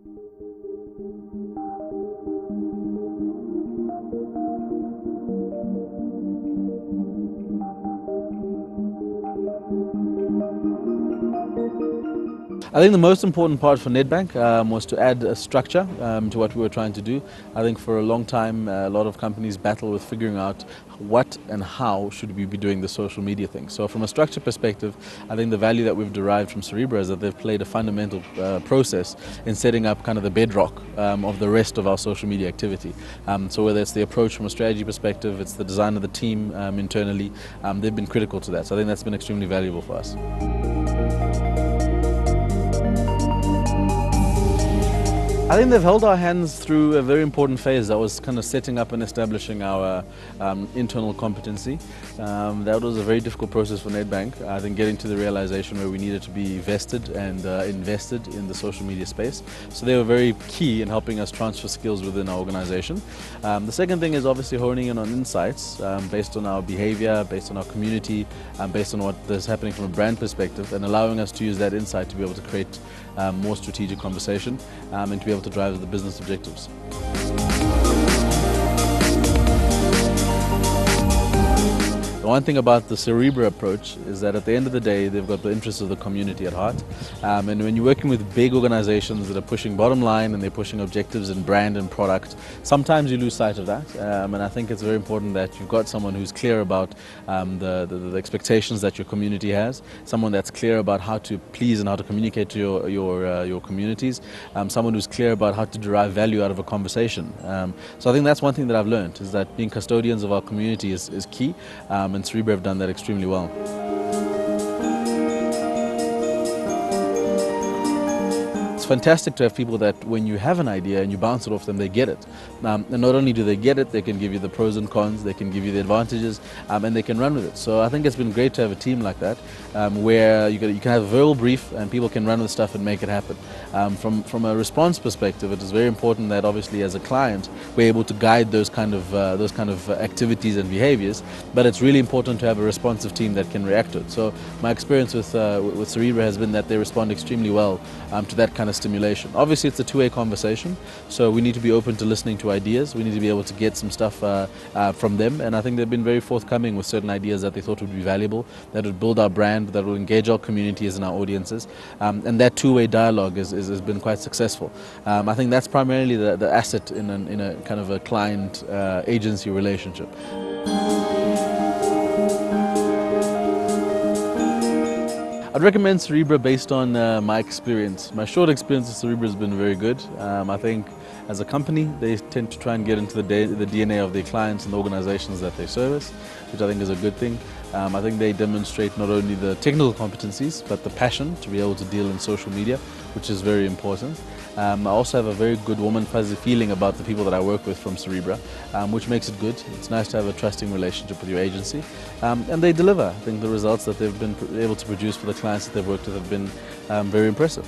I think the most important part for Nedbank was to add a structure to what we were trying to do. I think for a long time a lot of companies battle with figuring out what and how should we be doing the social media thing. So from a structure perspective, I think the value that we've derived from Cerebra is that they've played a fundamental process in setting up kind of the bedrock of the rest of our social media activity. So whether it's the approach from a strategy perspective, it's the design of the team internally, they've been critical to that. So I think that's been extremely valuable for us. I think they've held our hands through a very important phase that was kind of setting up and establishing our internal competency. That was a very difficult process for Nedbank. I think getting to the realization where we needed to be vested and invested in the social media space. So they were very key in helping us transfer skills within our organization. The second thing is obviously honing in on insights based on our behavior, based on our community, based on what is happening from a brand perspective, and allowing us to use that insight to be able to create more strategic conversation and to be able to drive the business objectives. The one thing about the Cerebra approach is that at the end of the day, they've got the interests of the community at heart. And when you're working with big organizations that are pushing bottom line and they're pushing objectives in brand and product, sometimes you lose sight of that. And I think it's very important that you've got someone who's clear about the expectations that your community has, someone that's clear about how to please and how to communicate to your communities, someone who's clear about how to derive value out of a conversation. So I think that's one thing that I've learned, is that being custodians of our community is key. And Cerebra have done that extremely well. It's fantastic to have people that when you have an idea and you bounce it off them, they get it. And not only do they get it, they can give you the pros and cons, they can give you the advantages, and they can run with it. So I think it's been great to have a team like that, where you can have a verbal brief and people can run with stuff and make it happen. From a response perspective, it is very important that obviously as a client, we're able to guide those kind of activities and behaviors, but it's really important to have a responsive team that can react to it. So my experience with Cerebra has been that they respond extremely well to that kind of stimulation. Obviously it's a two-way conversation, so we need to be open to listening to ideas. We need to be able to get some stuff from them, and I think they've been very forthcoming with certain ideas that they thought would be valuable, that would build our brand, that will engage our communities and our audiences, and that two-way dialogue has been quite successful. I think that's primarily the asset in a kind of a client agency relationship. I'd recommend Cerebra based on my experience. My short experience with Cerebra has been very good. I think as a company, they tend to try and get into the DNA of their clients and the organizations that they service, which I think is a good thing. I think they demonstrate not only the technical competencies, but the passion to be able to deal in social media, which is very important. I also have a very good warm fuzzy feeling about the people that I work with from Cerebra, which makes it good. It's nice to have a trusting relationship with your agency, and they deliver. I think the results that they've been able to produce for the clients that they've worked with have been very impressive.